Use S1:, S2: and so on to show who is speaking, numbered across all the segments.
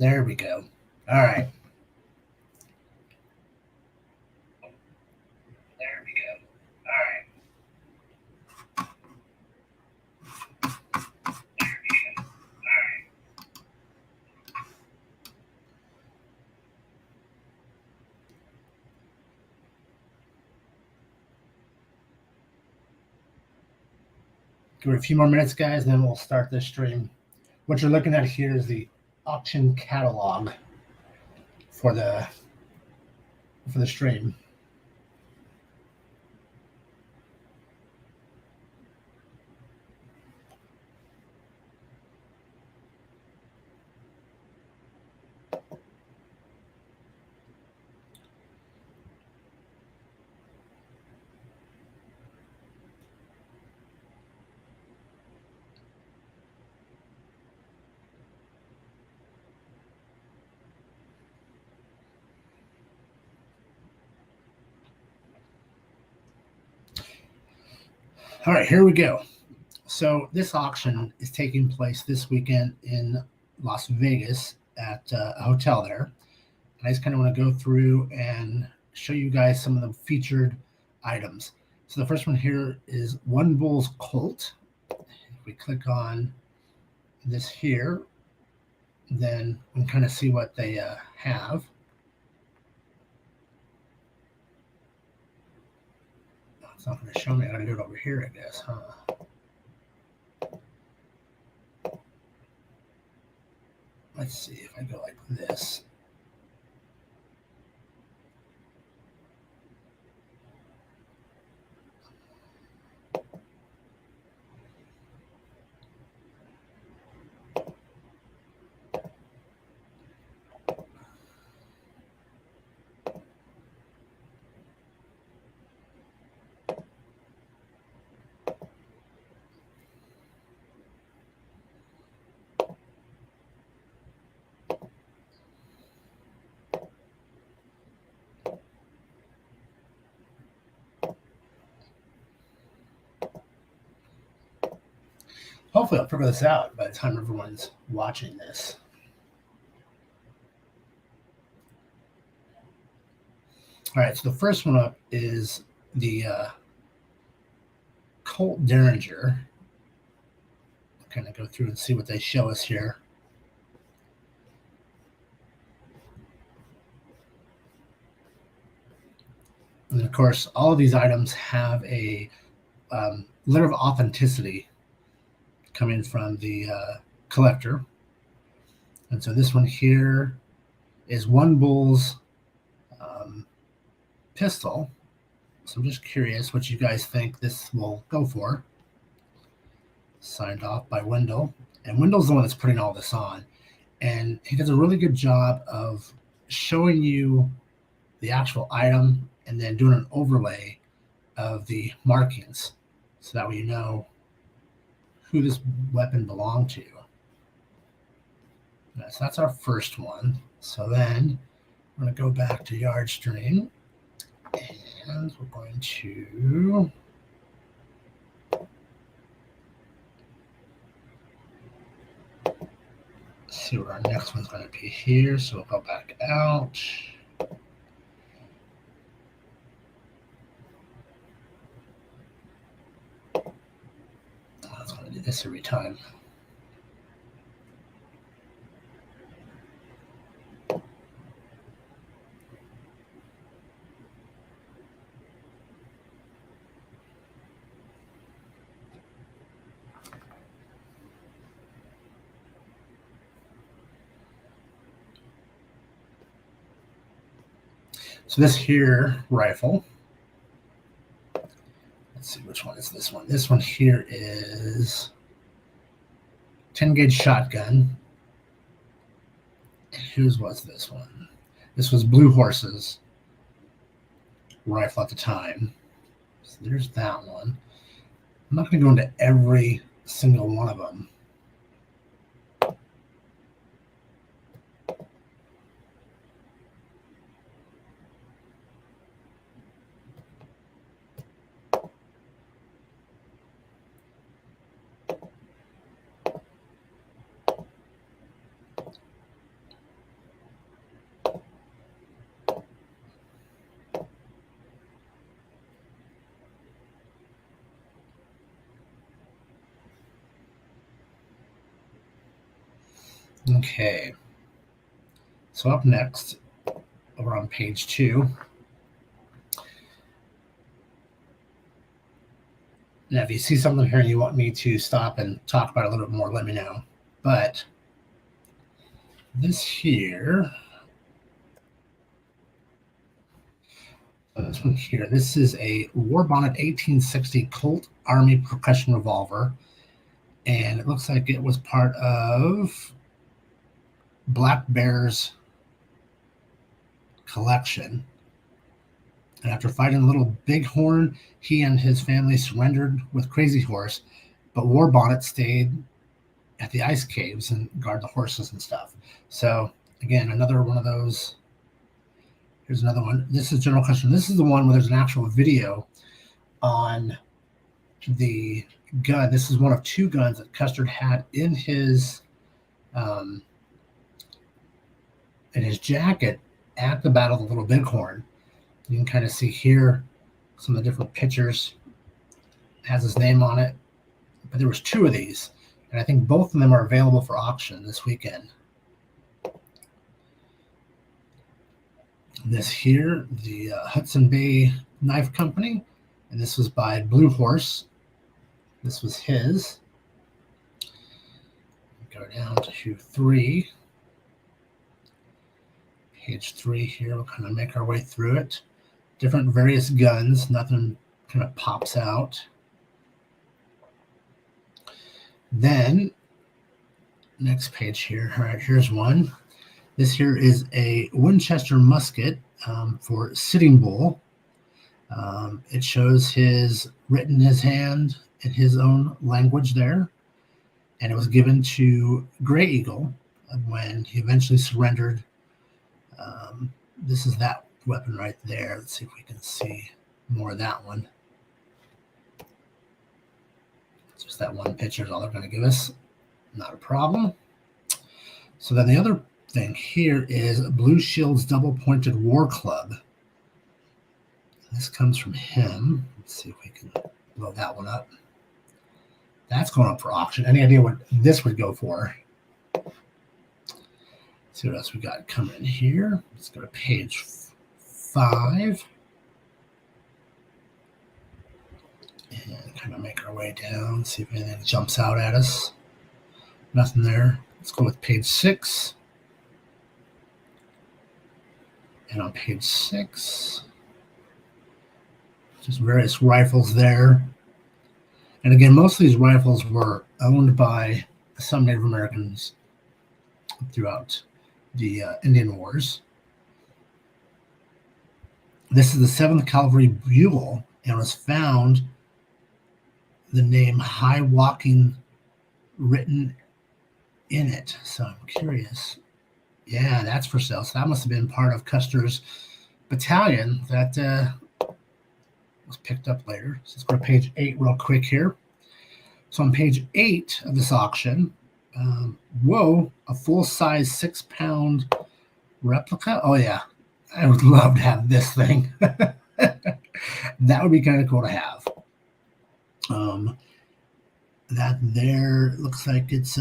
S1: There we go. All right. There we go. All right. Give it a few more minutes, guys, and then we'll start this stream. What you're looking at here is the auction catalog for the stream. All right, here we go. So this auction is taking place this weekend in Las Vegas at a hotel there. And I just kind of want to go through and show you guys some of the featured items. So the first one here is One Bull's Colt. If we click on this here, then we can kind of see what they have. It's not going to show me. I got to do it over here, I guess, huh? Let's see if I go like this. Hopefully I'll figure this out by the time everyone's watching this. All right, so the first one up is the Colt Derringer. I'll kind of go through and see what they show us here. And of course, all of these items have a letter of authenticity coming from the collector. And so this one here is One Bull's pistol. So I'm just curious what you guys think this will go for. Signed off by Wendell. And Wendell's the one that's putting all this on. And he does a really good job of showing you the actual item and then doing an overlay of the markings. So that way you know who this weapon belonged to. So that's our first one. So then we're going to go back to Yard Stream. And we're going to see what our next one's going to be here. So we'll go back out. I was going to do this every time. So this here rifle, let's see, which one is this one? This one here is 10 gauge shotgun. And whose was this one? This was Blue Horse's rifle at the time. So there's that one. I'm not going to go into every single one of them. Okay. So up next, over on page 2. Now, if you see something here and you want me to stop and talk about it a little bit more, let me know. But this here, this one here, this is a War Bonnet 1860 Colt Army percussion revolver. And it looks like it was part of Black Bear's collection. And after fighting Little Bighorn, he and his family surrendered with Crazy Horse, but War Bonnet stayed at the ice caves and guard the horses and stuff. So again, another one of those. Here's another one. This is general question. This is the one where there's an actual video on the gun. This is one of 2 guns that Custer had in his jacket at the Battle of the Little Bighorn. You can kind of see here some of the different pictures. It has his name on it. But there was 2 of these, and I think both of them are available for auction this weekend. This here, the Hudson Bay Knife Company, and this was by Blue Horse. This was his. Go down to 3. Page 3 here, we'll kind of make our way through it. Different various guns, nothing kind of pops out. Then, next page here, all right, here's one. This here is a Winchester musket for Sitting Bull. It shows written his hand in his own language there. And it was given to Gray Eagle when he eventually surrendered. This is that weapon right there. Let's see if we can see more of that one. Just that one picture is all they're going to give us. Not a problem. So then the other thing here is Blue Shield's double-pointed war club. This comes from him. Let's see if we can blow that one up. That's going up for auction. Any idea what this would go for? Let's see what else we got coming in here. Let's go to page 5. And kind of make our way down, see if anything jumps out at us. Nothing there. Let's go with page 6. And on page 6, just various rifles there. And again, most of these rifles were owned by some Native Americans throughout the Indian Wars. This is the 7th Cavalry Buell, and was found the name High Walking written in it. So I'm curious. Yeah, that's for sale. So that must have been part of Custer's battalion that was picked up later. So let's go to page 8 real quick here. So on page 8 of this auction, a full-size 6-pound replica. Oh, yeah. I would love to have this thing. That would be kind of cool to have. That there looks like it's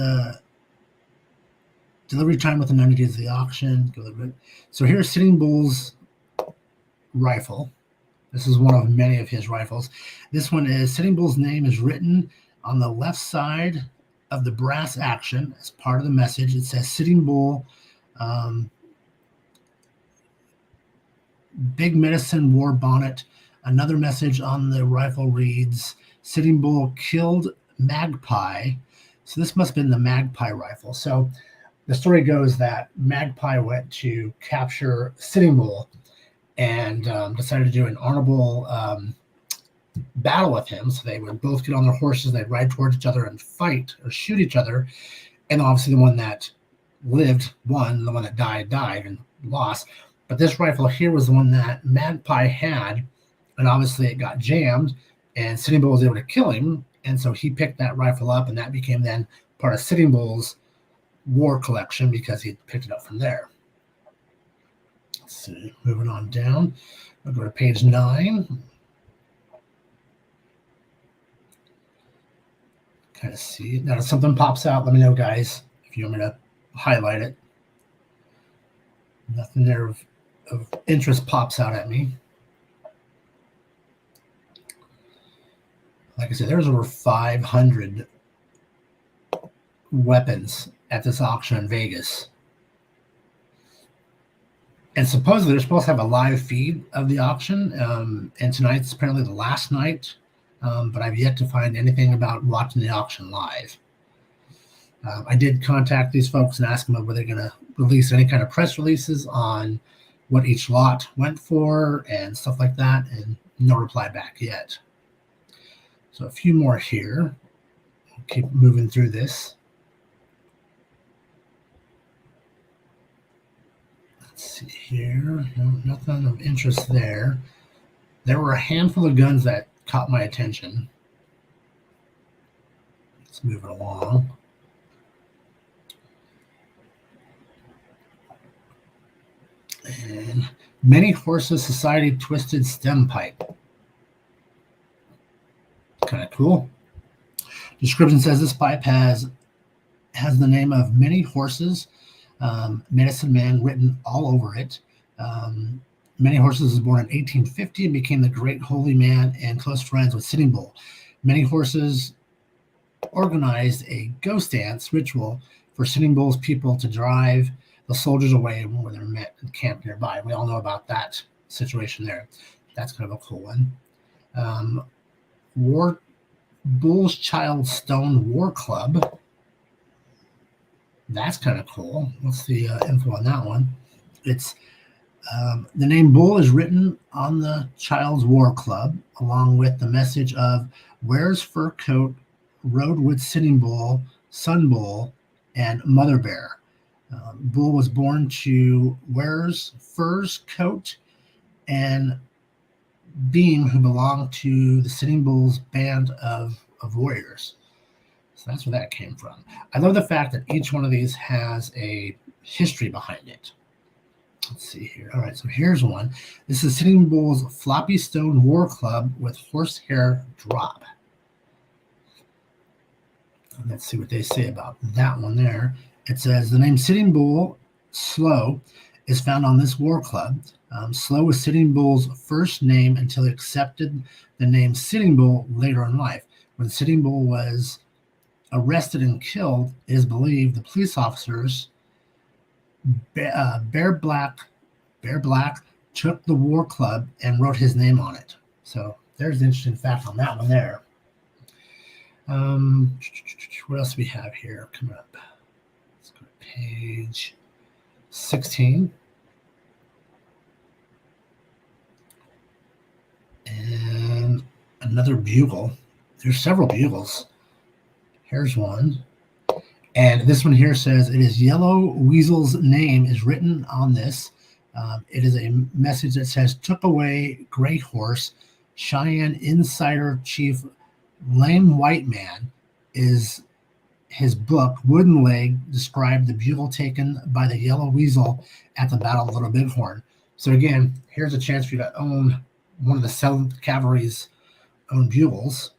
S1: delivery time within 90 days of the auction. So here's Sitting Bull's rifle. This is one of many of his rifles. This one is Sitting Bull's name is written on the left side of the brass action as part of the message. It says Sitting Bull, Big Medicine War Bonnet. Another message on the rifle reads, Sitting Bull killed Magpie. So this must have been the Magpie rifle. So the story goes that Magpie went to capture Sitting Bull and decided to do an honorable battle with him. So they would both get on their horses, they'd ride towards each other and fight or shoot each other. And obviously the one that lived won, the one that died and lost. But this rifle here was the one that Magpie had, and obviously it got jammed, and Sitting Bull was able to kill him. And so he picked that rifle up, and that became then part of Sitting Bull's war collection because he picked it up from there. Let's see, moving on down. I'll go to page 9. Kind of see. Now, if something pops out, let me know, guys, if you want me to highlight it. Nothing there of interest pops out at me. Like I said, there's over 500 weapons at this auction in Vegas. And supposedly they're supposed to have a live feed of the auction. And tonight's apparently the last night. But I've yet to find anything about watching the auction live. I did contact these folks and ask them whether they're going to release any kind of press releases on what each lot went for and stuff like that. And no reply back yet. So a few more here. We'll keep moving through this. Let's see here. No, nothing of interest there. There were a handful of guns that caught my attention. Let's move it along. And Many Horses Society Twisted Stem Pipe. Kind of cool. Description says this pipe has the name of Many Horses, Medicine Man written all over it. Many Horses was born in 1850 and became the great holy man and close friends with Sitting Bull. Many Horses organized a ghost dance ritual for Sitting Bull's people to drive the soldiers away when they're met and camped nearby. We all know about that situation there. That's kind of a cool one. Bull's Child Stone War Club. That's kind of cool. What's the info on that one? It's the name Bull is written on the Child's War Club, along with the message of Wears Fur Coat, Rode with Sitting Bull, Sun Bull, and Mother Bear. Bull was born to Wears Fur's Coat and Beam, who belonged to the Sitting Bull's band of warriors. So that's where that came from. I love the fact that each one of these has a history behind it. Let's see here. All right, so here's one. This is Sitting Bull's Floppy Stone War Club with horsehair drop. And let's see what they say about that one there. It says the name Sitting Bull Slow is found on this war club. Slow was Sitting Bull's first name until he accepted the name Sitting Bull later in life. When Sitting Bull was arrested and killed, it is believed the police officers Bear Black took the war club and wrote his name on it. So there's an interesting fact on that one there. What else do we have here coming up? Let's go to page 16. And another bugle. There's several bugles. Here's one. And this one here says, it is Yellow Weasel's name is written on this. It is a message that says, took away Gray Horse, Cheyenne Insider Chief Lame White Man is his book. Wooden Leg described the bugle taken by the Yellow Weasel at the Battle of Little Bighorn. So again, here's a chance for you to own one of the 7th Cavalry's own bugles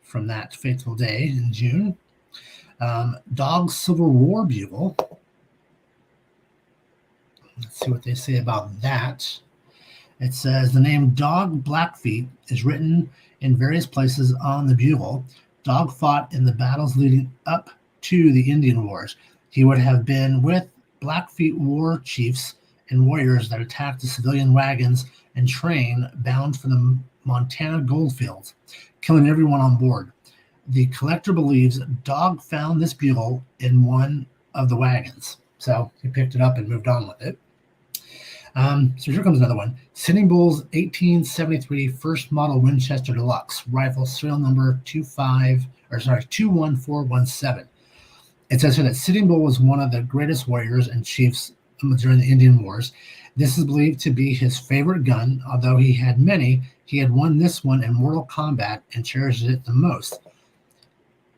S1: from that fateful day in June. Dog Civil War bugle. Let's see what they say about that. It says the name Dog Blackfeet is written in various places on the bugle. Dog fought in the battles leading up to the Indian Wars. He would have been with Blackfeet war chiefs and warriors that attacked the civilian wagons and train bound for the Montana goldfields, killing everyone on board. The collector believes Dog found this bugle in one of the wagons. So he picked it up and moved on with it. So here comes another one. Sitting Bull's 1873 first model Winchester Deluxe rifle, serial number 21417. It says here that Sitting Bull was one of the greatest warriors and chiefs during the Indian Wars. This is believed to be his favorite gun. Although he had many, he had won this one in mortal combat and cherished it the most.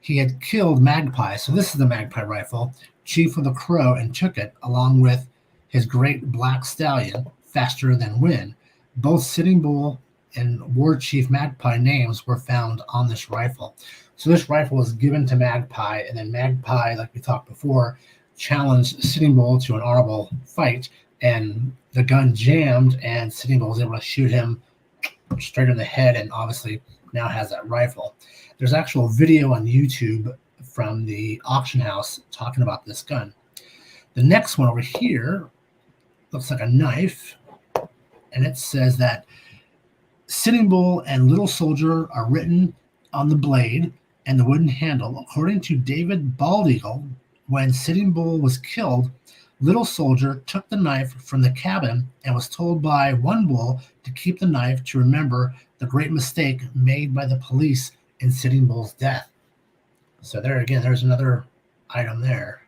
S1: He had killed Magpie, so this is the Magpie rifle, Chief of the Crow, and took it along with his great black stallion, Faster Than Wind. Both Sitting Bull and War Chief Magpie names were found on this rifle. So this rifle was given to Magpie, and then Magpie, like we talked before, challenged Sitting Bull to an honorable fight, and the gun jammed, and Sitting Bull was able to shoot him straight in the head, and obviously now has that rifle. There's actual video on YouTube from the auction house talking about this gun. The next one over here looks like a knife, and it says that Sitting Bull and Little Soldier are written on the blade and the wooden handle. According to David Baldeagle, when Sitting Bull was killed, Little Soldier took the knife from the cabin and was told by One Bull to keep the knife to remember the great mistake made by the police in Sitting Bull's death. So there again, there's another item there.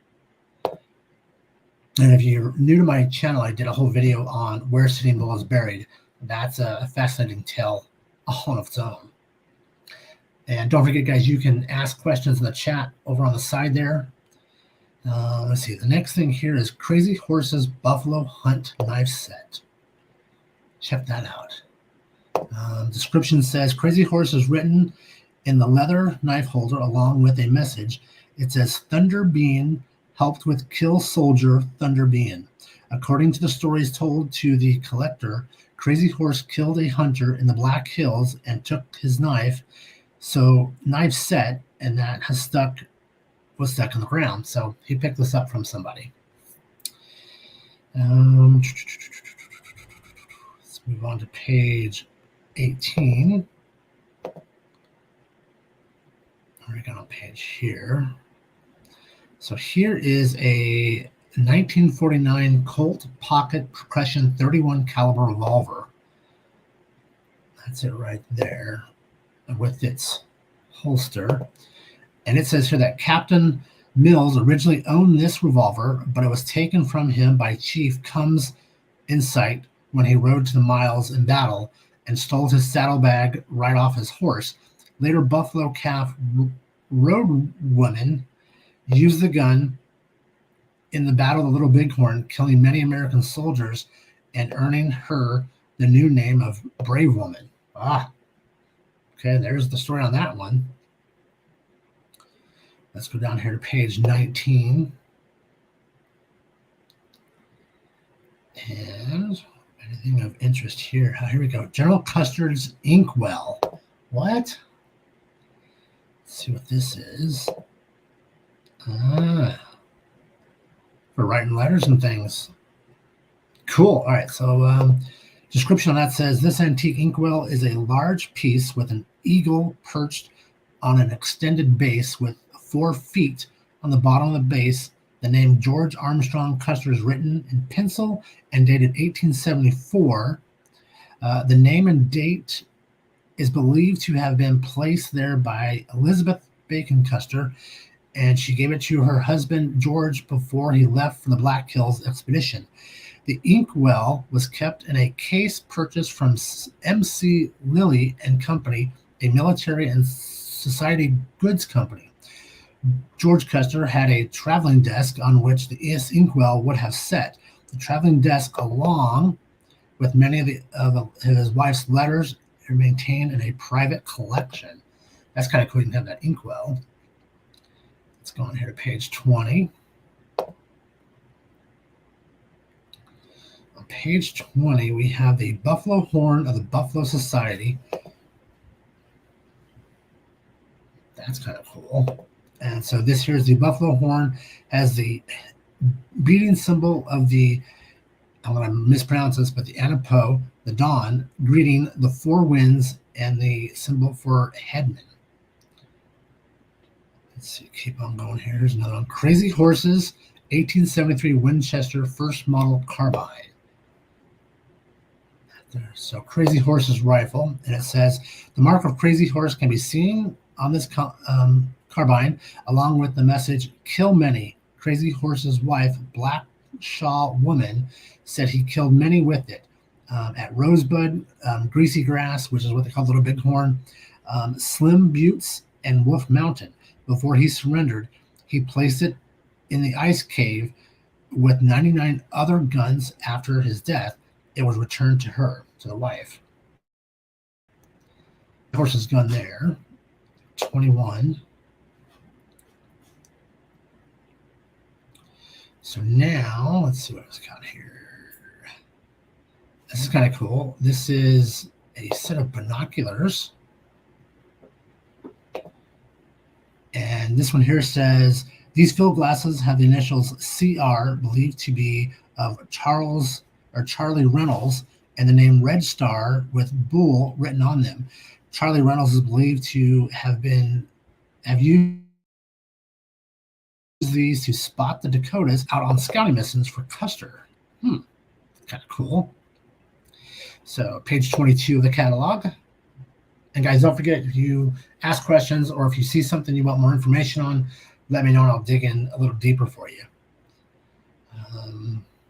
S1: And if you're new to my channel, I did a whole video on where Sitting Bull is buried. That's a fascinating tale all on its own. And don't forget, guys, you can ask questions in the chat over on the side there. Let's see. The next thing here is Crazy Horse's Buffalo Hunt Knife Set. Check that out. Description says Crazy Horse is written in the leather knife holder along with a message. It says Thunder Bean helped with Kill Soldier Thunder Bean. According to the stories told to the collector, Crazy Horse killed a hunter in the Black Hills and took his knife. So knife set, and that was stuck in the ground. So he picked this up from somebody. Let's move on to page 18. We got a page here. So here is a 1949 Colt Pocket Percussion 31 caliber revolver. That's it right there, with its holster. And it says here that Captain Mills originally owned this revolver, but it was taken from him by Chief Combs Insight when he rode to the miles in battle and stole his saddlebag right off his horse. Later, Buffalo Calf road women used the gun in the Battle of the Little Bighorn, killing many American soldiers and earning her the new name of Brave Woman. Okay, there's the story on that one. Let's go down here to page 19. And anything of interest here? Here we go. General Custer's inkwell. What? Let's see what this is. For writing letters and things. Cool. All right. So description on that says, this antique inkwell is a large piece with an eagle perched on an extended base with 4 feet on the bottom of the base. The name George Armstrong Custer is written in pencil and dated 1874. The name and date is believed to have been placed there by Elizabeth Bacon Custer, and she gave it to her husband George before he left for the Black Hills expedition. The inkwell was kept in a case purchased from M.C. Lilly and Company, a military and society goods company. George Custer had a traveling desk on which the inkwell would have sat. The traveling desk, along with many of his wife's letters, are maintained in a private collection. That's kind of cool. You can have that inkwell. Let's go on here to page 20. On page 20, we have the buffalo horn of the Buffalo Society. That's kind of cool. And so this here is the buffalo horn, has the beating symbol of the, I'm going to mispronounce this, but the Anapo, the dawn, greeting the 4 winds, and the symbol for headman. Let's see, keep on going here. Here's another one. Crazy Horses, 1873 Winchester first model carbine. There. So Crazy Horse's rifle, and it says the mark of Crazy Horse can be seen on this carbine, along with the message, kill many. Crazy Horse's wife, Black Shaw Woman, said he killed many with it. At Rosebud, Greasy Grass, which is what they call Little Bighorn, Slim Buttes, and Wolf Mountain. Before he surrendered, he placed it in the ice cave with 99 other guns. After his death, it was returned to her, to the wife. Horse's gun there, 21. So now let's see what it's got here. This is kind of cool. This is a set of binoculars. And this one here says, these field glasses have the initials CR, believed to be of Charlie Reynolds, and the name Red Star with Bull written on them. Charlie Reynolds is believed to have used these to spot the Dakotas out on scouting missions for Custer. Kind of cool. So page 22 of the catalog. And guys, don't forget, if you ask questions or if you see something you want more information on, let me know and I'll dig in a little deeper for you.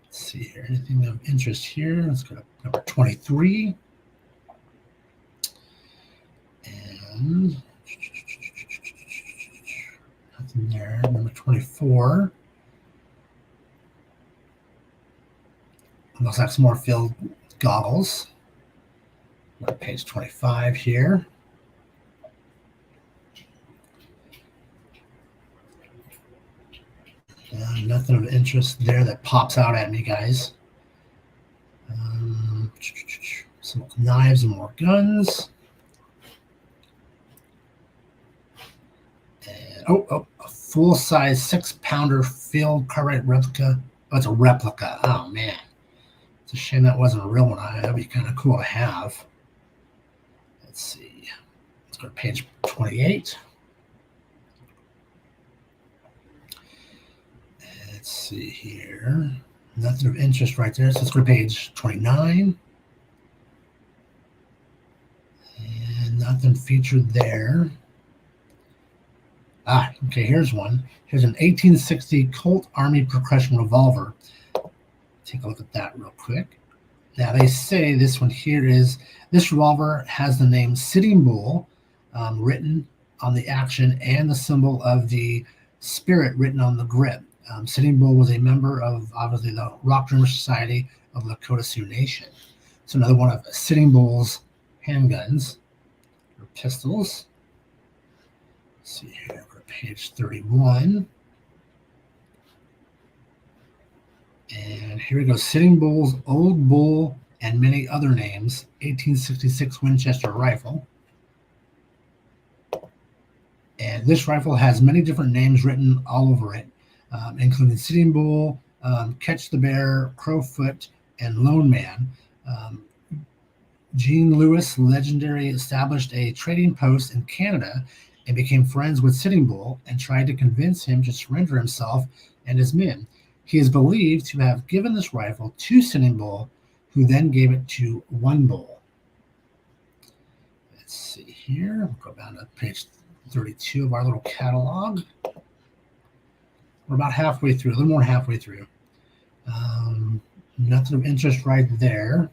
S1: Let's see here. Anything of interest here? Let's go to number 23. And nothing there. Number 24. Looks like some more field goggles. Page 25 here. Nothing of interest there that pops out at me, guys. Some knives and more guns. And a full-size 6-pounder field carbine replica. Oh, it's a replica. Oh man, it's a shame that wasn't a real one. That'd be kind of cool to have. Let's see. Let's go to page 28. Let's see here. Nothing of interest right there. So let's go to page 29. And nothing featured there. Okay, here's one. Here's an 1860 Colt Army percussion revolver. Take a look at that real quick. Now, they say this one here is, this revolver has the name Sitting Bull written on the action and the symbol of the spirit written on the grip. Sitting Bull was a member of, obviously, the Rock Drummer Society of the Lakota Sioux Nation. So another one of Sitting Bull's handguns or pistols. Let's see here, we're at page 31. And here we go. Sitting Bull's Old Bull and many other names. 1866 Winchester rifle. And this rifle has many different names written all over it, including Sitting Bull, Catch the Bear, Crowfoot, and Lone Man. Jean Lewis, legendary, established a trading post in Canada and became friends with Sitting Bull and tried to convince him to surrender himself and his men. He is believed to have given this rifle to Sitting Bull, who then gave it to One Bull. Let's see here. We'll go down to page 32 of our little catalog. We're about halfway through, a little more than halfway through. Nothing of interest right there.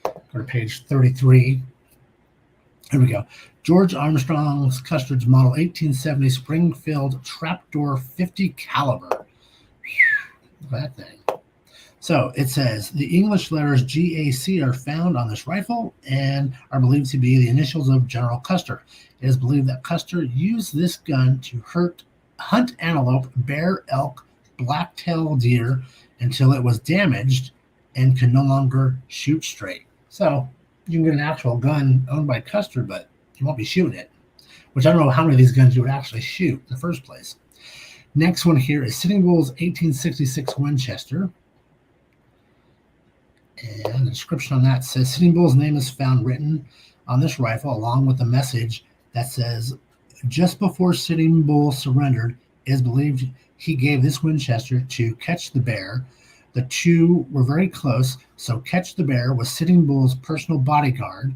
S1: Go to page 33. Here we go. George Armstrong's Custer's Model 1870 Springfield Trapdoor 50 caliber. Look at that thing. So it says the English letters GAC are found on this rifle and are believed to be the initials of General Custer. It is believed that Custer used this gun to hunt antelope, bear, elk, black-tailed deer until it was damaged and could no longer shoot straight. So you can get an actual gun owned by Custer, but you won't be shooting it, which I don't know how many of these guns you would actually shoot in the first place. Next one here is Sitting Bull's 1866 Winchester. And the description on that says Sitting Bull's name is found written on this rifle along with a message that says, just before Sitting Bull surrendered, it is believed he gave this Winchester to Catch the Bear. The two were very close, so Catch the Bear was Sitting Bull's personal bodyguard,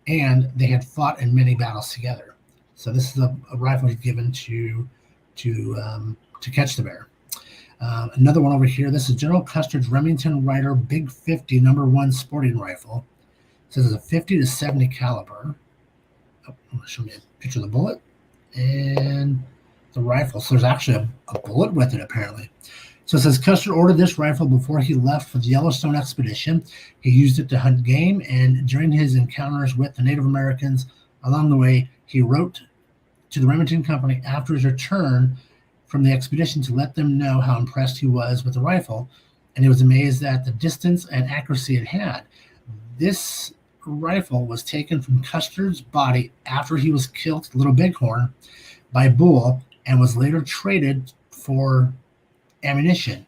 S1: and they had fought in many battles together. So this is a rifle he's given to Catch the Bear. Another one over here. This is General Custer's Remington Rider Big 50 #1 sporting rifle. It says it's a 50 to 70 caliber. I'm going to show me a picture of the bullet and the rifle. So there's actually a bullet with it, apparently. So it says Custer ordered this rifle before he left for the Yellowstone expedition. He used it to hunt game, and during his encounters with the Native Americans along the way, he wrote to the Remington Company after his return from the expedition to let them know how impressed he was with the rifle, and he was amazed at the distance and accuracy it had. This rifle was taken from Custer's body after he was killed at Little Bighorn by Bull and was later traded for ammunition,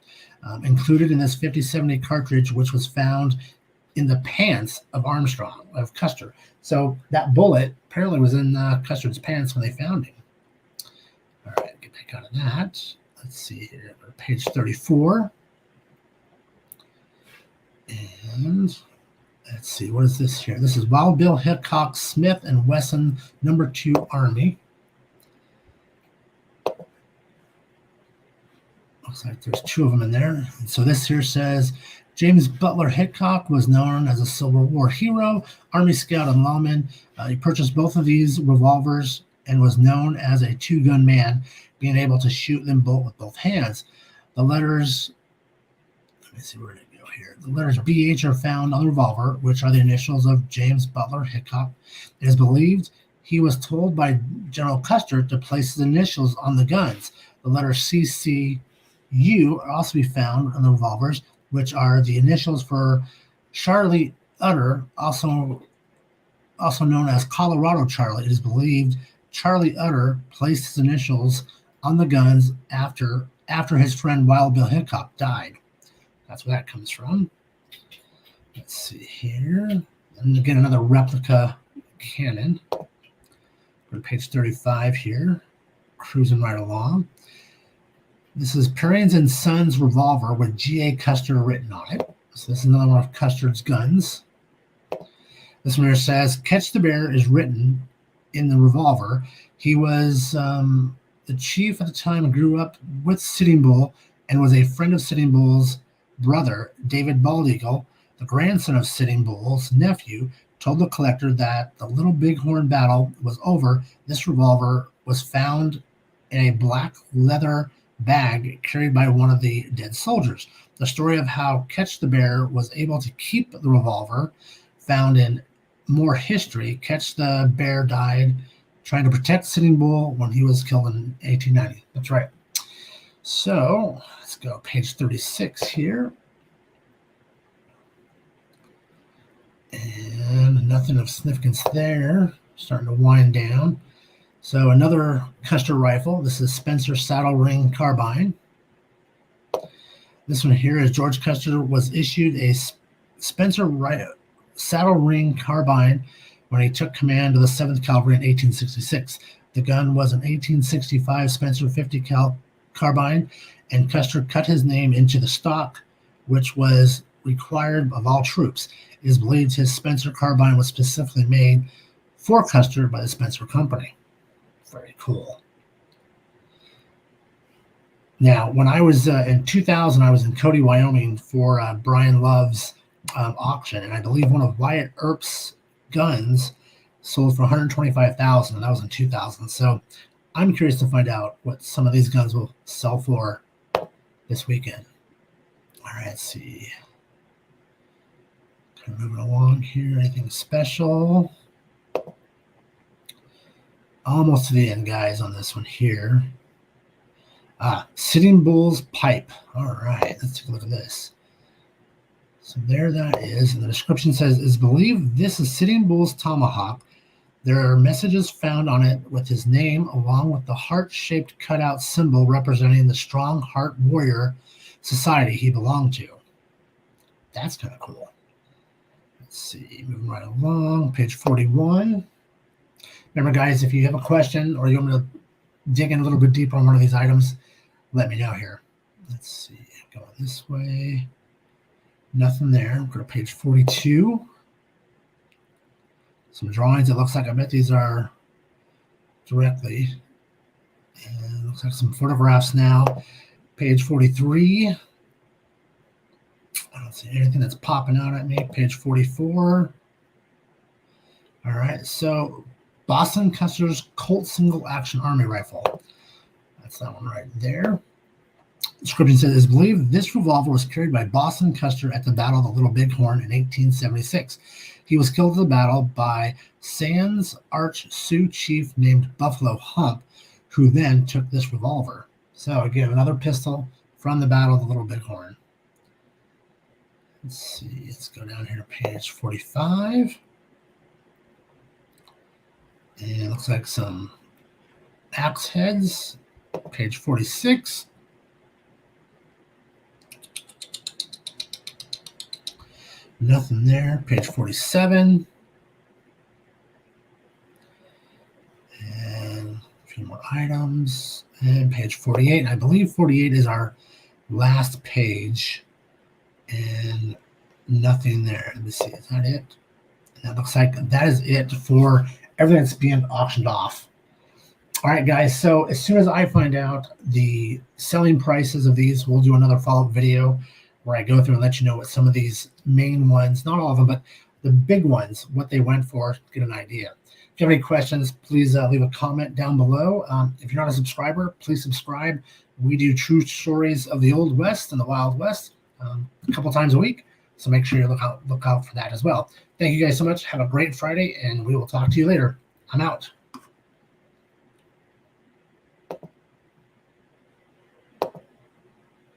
S1: included in this 50-70 cartridge, which was found in the pants of Custer. So that bullet apparently was in Custer's pants when they found him. All right, get back out of that. Let's see here, page 34. And let's see, what is this here? This is Wild Bill Hickok Smith and Wesson No. 2 Army. Looks like there's two of them in there. And so this here says, James Butler Hickok was known as a Civil War hero, Army scout, and lawman. He purchased both of these revolvers and was known as a two-gun man, being able to shoot them both with both hands. The letters, let me see where they go here. The letters BH are found on the revolver, which are the initials of James Butler Hickok. It is believed he was told by General Custer to place his initials on the guns. The letter CCU are also be found on the revolvers, which are the initials for Charlie Utter, also known as Colorado Charlie. It is believed Charlie Utter placed his initials on the guns after his friend Wild Bill Hickok died. That's where that comes from. Let's see here. And again, another replica cannon. Go to page 35 here. Cruising right along. This is Perrins and Sons revolver with G.A. Custer written on it. So this is another one of Custer's guns. This one here says, Catch the Bear is written in the revolver. He was the chief at the time and grew up with Sitting Bull and was a friend of Sitting Bull's brother, David Bald Eagle. The grandson of Sitting Bull's nephew told the collector that the Little Bighorn battle was over. This revolver was found in a black leather bag carried by one of the dead soldiers. The story of how Catch the Bear was able to keep the revolver found in more history. Catch the Bear died trying to protect Sitting Bull when he was killed in 1890. That's right. So let's go page 36 here. And nothing of significance there. Starting to wind down. So another Custer rifle. This is Spencer Saddle Ring Carbine. This one here is George Custer was issued a Spencer Saddle Ring Carbine when he took command of the 7th Cavalry in 1866. The gun was an 1865 Spencer 50 cal carbine, and Custer cut his name into the stock, which was required of all troops. It is believed his Spencer carbine was specifically made for Custer by the Spencer Company. Very cool. Now, when I was in 2000, I was in Cody, Wyoming for Brian Love's auction, and I believe one of Wyatt Earp's guns sold for $125,000, and that was in 2000. So I'm curious to find out what some of these guns will sell for this weekend. All right, let's see. Kind of moving along here. Anything special? Almost to the end, guys, on this one here. Sitting Bull's pipe. All right, let's take a look at this. So there that is. And the description says, is believed this is Sitting Bull's tomahawk. There are messages found on it with his name, along with the heart-shaped cutout symbol representing the Strong Heart Warrior Society he belonged to. That's kind of cool. Let's see, moving right along, page 41. Remember, guys, if you have a question or you want me to dig in a little bit deeper on one of these items, let me know here. Let's see, go this way. Nothing there. Go to page 42. Some drawings. It looks like, I bet these are directly. And it looks like some photographs now. Page 43. I don't see anything that's popping out at me. Page 44. All right, so Boston Custer's Colt Single Action Army Rifle. That's that one right there. Description says, it's believed this revolver was carried by Boston Custer at the Battle of the Little Bighorn in 1876. He was killed in the battle by Sands Arch Sioux chief named Buffalo Hump, who then took this revolver. So again, another pistol from the Battle of the Little Bighorn. Let's see. Let's go down here to page 45. And it looks like some axe heads. Page 46. Nothing there. Page 47. And a few more items. And page 48. I believe 48 is our last page. And nothing there. Let me see. Is that it? And that looks like that is it for everything that's being auctioned off. All right, guys. So as soon as I find out the selling prices of these, we'll do another follow-up video where I go through and let you know what some of these main ones, not all of them, but the big ones, what they went for, get an idea. If you have any questions, please leave a comment down below. If you're not a subscriber, please subscribe. We do true stories of the Old West and the Wild West a couple times a week. So make sure you look out for that as well. Thank you guys so much. Have a great Friday, and we will talk to you later. I'm out.